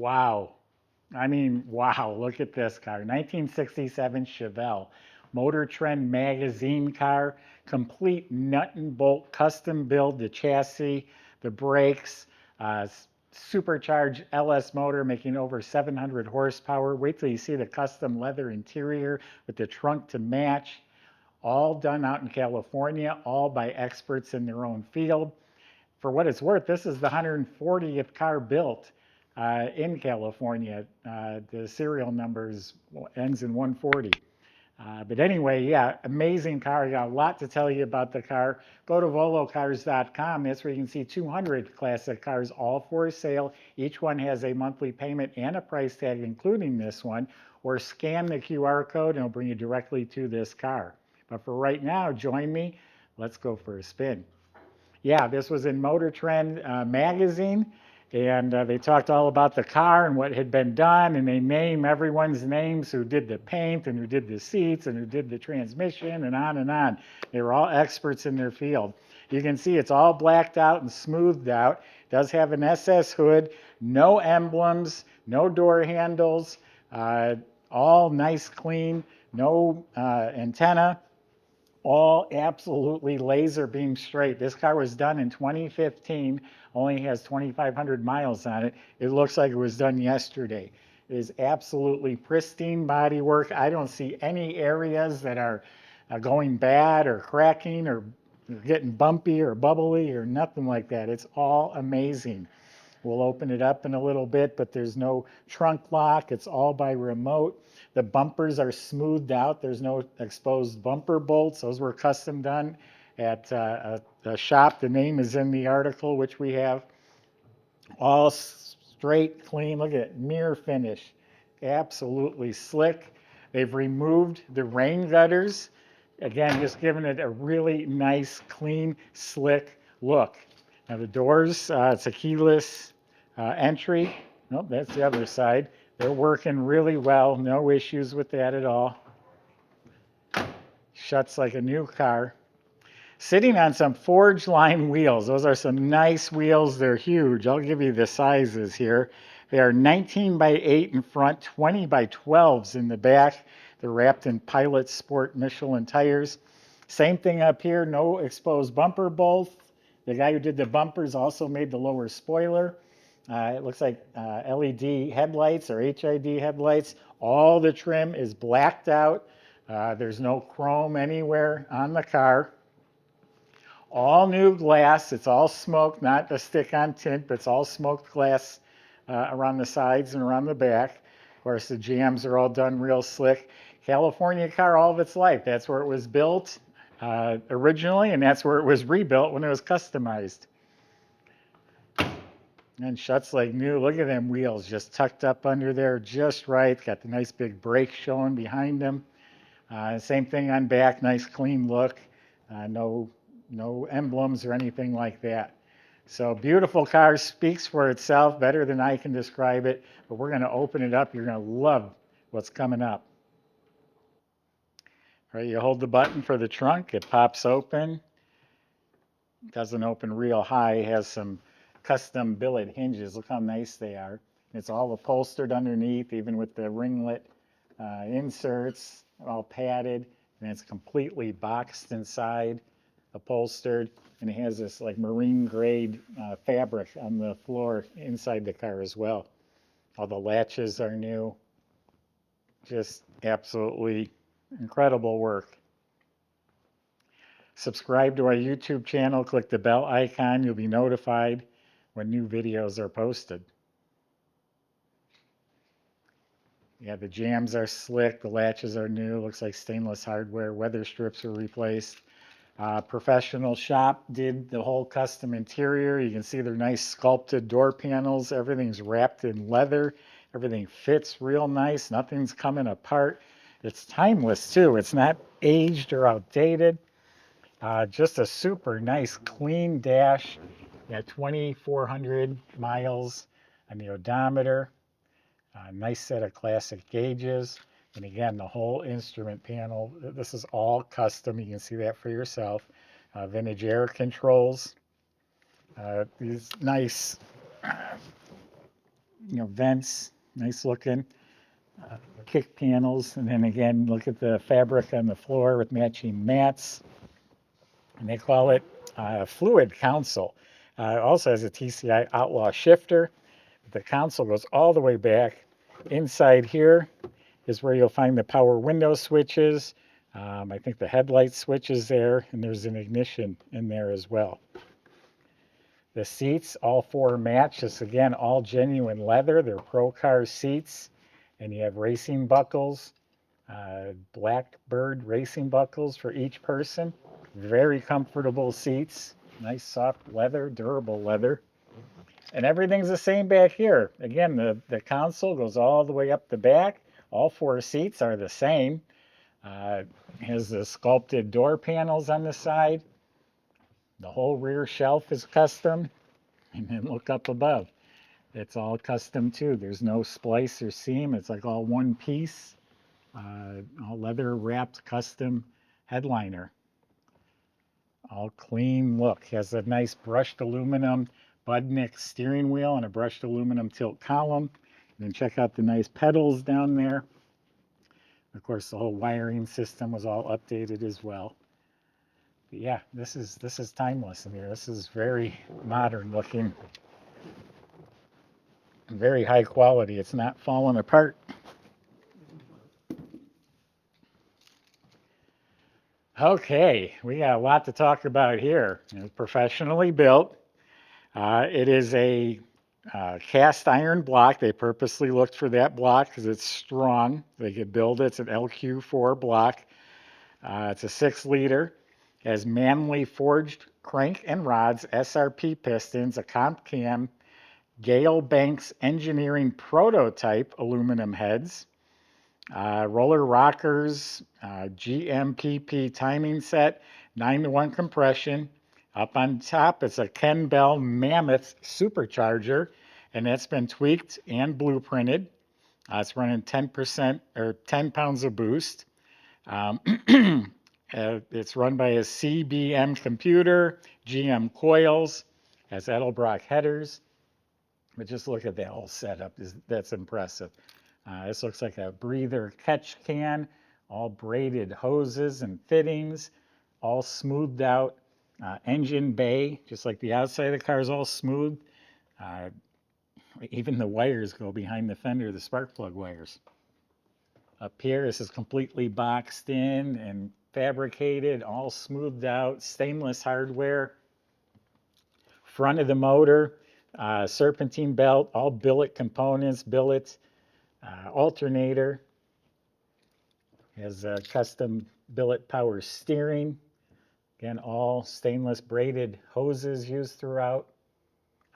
Wow. I mean, wow, look at this car. 1967 Chevelle. Motor Trend magazine car. Complete nut and bolt custom build. The chassis, the brakes, supercharged LS motor making over 700 horsepower. Wait till you see the custom leather interior with the trunk to match. All done out in California, all by experts in their own field. For what it's worth, this is the 140th car built in California. The serial numbers ends in 140. But anyway, yeah, amazing car. I got a lot to tell you about the car. Go to volocars.com. That's where you can see 200 classic cars, all for sale. Each one has a monthly payment and a price tag, including this one. Or scan the QR code and it'll bring you directly to this car. But for right now, join me. Let's go for a spin. Yeah, this was in Motor Trend magazine, and they talked all about the car and what had been done, and they name everyone's names who did the paint and who did the seats and who did the transmission and on and on. They were all experts in their field. You can see it's all blacked out and smoothed out. It does have an SS hood, no emblems, no door handles, all nice clean, no antenna. All absolutely laser beam straight. This car was done in 2015, only has 2,500 miles on it. It looks like it was done yesterday. It is absolutely pristine bodywork. I don't see any areas that are going bad or cracking or getting bumpy or bubbly or nothing like that. It's all amazing. We'll open it up in a little bit, but there's no trunk lock. It's all by remote. The bumpers are smoothed out. There's no exposed bumper bolts. Those were custom done at a shop. The name is in the article, which we have. All straight, clean. Look at it, mirror finish. Absolutely slick. They've removed the rain gutters. Again, just giving it a really nice, clean, slick look. Now the doors, it's a keyless entry. Nope, that's the other side. They're working really well. No issues with that at all. Shuts like a new car. Sitting on some Forgeline wheels. Those are some nice wheels. They're huge. I'll give you the sizes here. They are 19 by 8 in front, 20 by 12s in the back. They're wrapped in Pilot Sport Michelin tires. Same thing up here, no exposed bumper bolts. The guy who did the bumpers also made the lower spoiler. It looks like LED headlights or HID headlights. All the trim is blacked out. There's no chrome anywhere on the car. All new glass. It's all smoked, not a stick-on tint, but it's all smoked glass around the sides and around the back. Of course, the jambs are all done real slick. California car all of its life. That's where it was built originally, and that's where it was rebuilt when it was customized. And shuts like new. Look at them wheels just tucked up under there just right. Got the nice big brakes showing behind them. Same thing on back, nice clean look. No emblems or anything like that. So beautiful car, speaks for itself, better than I can describe it. But we're going to open it up. You're going to love what's coming up. All right, you hold the button for the trunk. It pops open. Doesn't open real high. It has some custom billet hinges. Look how nice they are. It's all upholstered underneath, even with the ringlet inserts, all padded, and it's completely boxed inside, upholstered, and it has this like marine grade fabric on the floor inside the car as well. All the latches are new. Just absolutely incredible work. Subscribe to our YouTube channel, click the bell icon, you'll be notified when new videos are posted. Yeah, the jambs are slick, the latches are new, looks like stainless hardware, weather strips are replaced. Professional shop did the whole custom interior. You can see their nice sculpted door panels. Everything's wrapped in leather. Everything fits real nice. Nothing's coming apart. It's timeless too. It's not aged or outdated. Just a super nice clean dash at 2,400 miles on the odometer. Nice set of classic gauges. And again, the whole instrument panel, this is all custom. You can see that for yourself. Vintage air controls. These nice vents, nice looking. Kick panels, and then again, look at the fabric on the floor with matching mats. And they call it fluid console. Also has a TCI Outlaw shifter. The console goes all the way back. Inside here is where you'll find the power window switches. I think the headlight switch is there, and there's an ignition in there as well. The seats, all four match. This again, all genuine leather. They're Pro Car seats. And you have racing buckles, Blackbird racing buckles for each person. Very comfortable seats. Nice soft leather, durable leather. And everything's the same back here. Again, the console goes all the way up the back. All four seats are the same. Has the sculpted door panels on the side. The whole rear shelf is custom. And then look up above. It's all custom too. There's no splice or seam. It's like all one piece. All leather wrapped custom headliner. All clean look. Has a nice brushed aluminum Budnick steering wheel and a brushed aluminum tilt column. And then check out the nice pedals down there. Of course, the whole wiring system was all updated as well. But yeah, this is timeless in here. This is very modern looking. Very high quality. It's not falling apart. Okay, we got a lot to talk about here. It's professionally built. It is a cast iron block. They purposely looked for that block because it's strong. They could build it. It's an LQ4 block. It's a 6-liter. Has manually forged crank and rods, SRP pistons, a comp cam, Gale Banks Engineering prototype aluminum heads, roller rockers, GMPP timing set, 9-to-1 compression. Up on top, it's a Ken Bell Mammoth supercharger, and that's been tweaked and blueprinted. It's running 10% or 10 pounds of boost. It's run by a CBM computer, GM coils, has Edelbrock headers. But just look at that whole setup. That's impressive. This looks like a breather catch can, all braided hoses and fittings, all smoothed out. Engine bay, just like the outside of the car is all smooth. Even the wires go behind the fender, the spark plug wires. Up here, this is completely boxed in and fabricated, all smoothed out, stainless hardware. Front of the motor, serpentine belt, all billet components, billet alternator. Has a custom billet power steering. Again, all stainless braided hoses used throughout.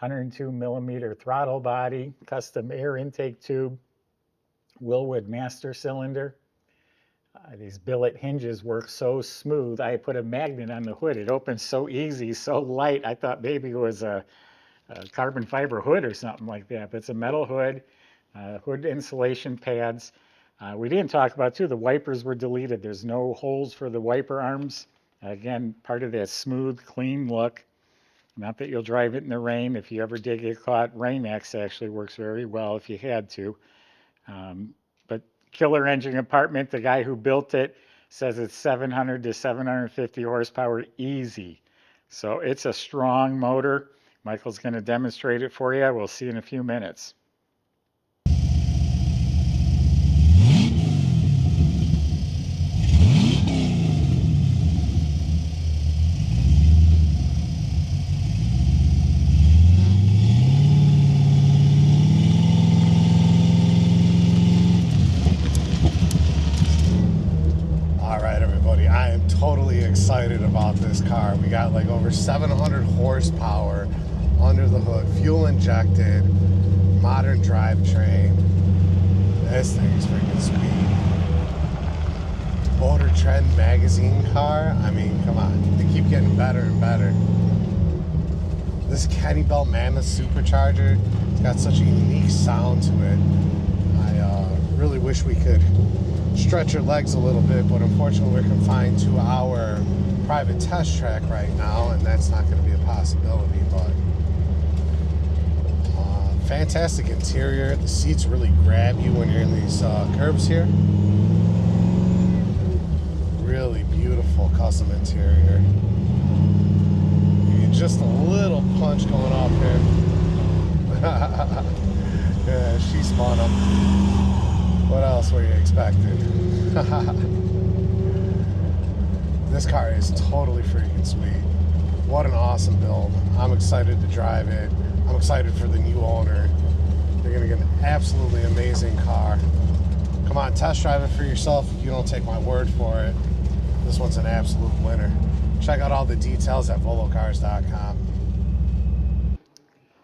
102 millimeter throttle body, custom air intake tube, Willwood master cylinder. These billet hinges work so smooth. I put a magnet on the hood. It opens so easy, so light. I thought maybe it was a carbon fiber hood or something like that, but it's a metal hood, hood insulation pads. We didn't talk about too, the wipers were deleted. There's no holes for the wiper arms. Again, part of that smooth, clean look. Not that you'll drive it in the rain. If you ever did get caught, Rain-X actually works very well if you had to. But killer engine compartment, the guy who built it says it's 700 to 750 horsepower easy. So it's a strong motor. Michael's going to demonstrate it for you. We'll see you in a few minutes. Totally excited about this car. We got like over 700 horsepower under the hood, fuel injected, modern drivetrain. This thing is freaking sweet. Motor Trend magazine car. I mean, come on, they keep getting better and better. This Kenny Bell Mammoth supercharger, it's got such a unique sound to it. I really wish we could stretch your legs a little bit, but unfortunately we're confined to our private test track right now, and that's not going to be a possibility. But Fantastic interior. The seats really grab you when you're in these curves here. Really beautiful custom interior. Just a little punch going off here. Yeah, she spun him. What else were you expecting? This car is totally freaking sweet. What an awesome build. I'm excited to drive it. I'm excited for the new owner. You're gonna get an absolutely amazing car. Come on, test drive it for yourself. You don't take my word for it. This one's an absolute winner. Check out all the details at volocars.com.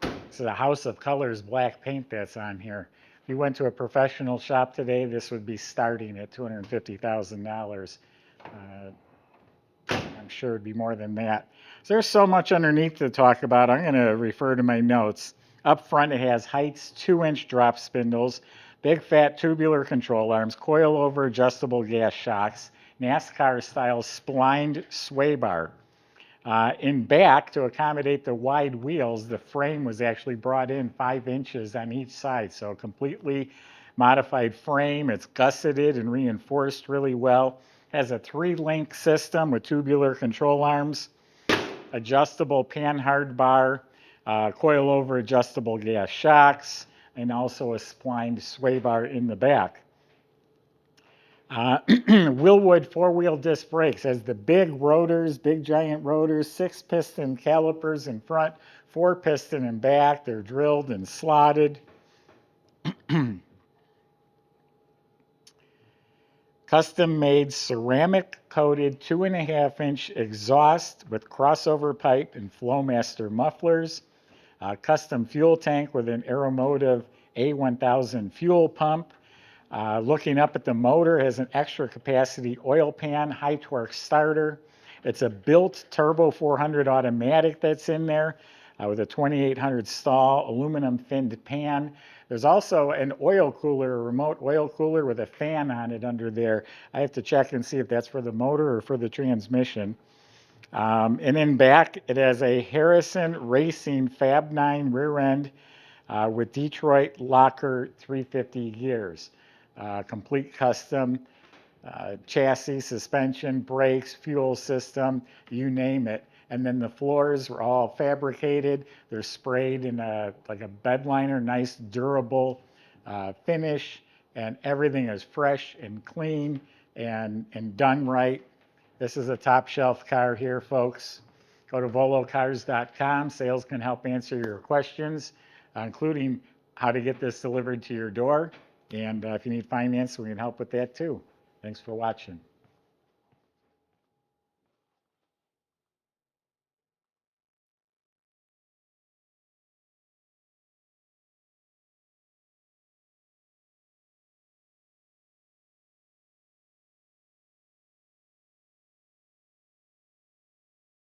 This is a House of Colors black paint that's on here. If you went to a professional shop today, this would be starting at $250,000. I'm sure it'd be more than that. So there's so much underneath to talk about. I'm going to refer to my notes. Up front, it has Heights 2-inch drop spindles, big fat tubular control arms, coil-over adjustable gas shocks, NASCAR-style splined sway bar. In back, to accommodate the wide wheels, the frame was actually brought in 5 inches on each side, so a completely modified frame. It's gusseted and reinforced really well. Has a 3-link system with tubular control arms, adjustable panhard bar, coil-over adjustable gas shocks, and also a splined sway bar in the back. Willwood 4-wheel disc brakes has the big rotors, big giant rotors, 6-piston calipers in front, 4-piston in back. They're drilled and slotted. Custom-made ceramic-coated 2.5-inch exhaust with crossover pipe and Flowmaster mufflers. Custom fuel tank with an Aeromotive A1000 fuel pump. Looking up at the motor, has an extra capacity oil pan, high torque starter. It's a built turbo 400 automatic that's in there with a 2800 stall, aluminum finned pan. There's also an oil cooler, a remote oil cooler with a fan on it under there. I have to check and see if that's for the motor or for the transmission. And in back, it has a Harrison Racing Fab 9 rear end with Detroit Locker 350 gears. Complete custom chassis, suspension, brakes, fuel system, you name it. And then the floors are all fabricated. They're sprayed in like a bed liner, nice durable finish, and everything is fresh and clean and done right. This is a top shelf car here, folks. Go to volocars.com. Sales can help answer your questions, including how to get this delivered to your door. And if you need finance, we can help with that too. Thanks for watching.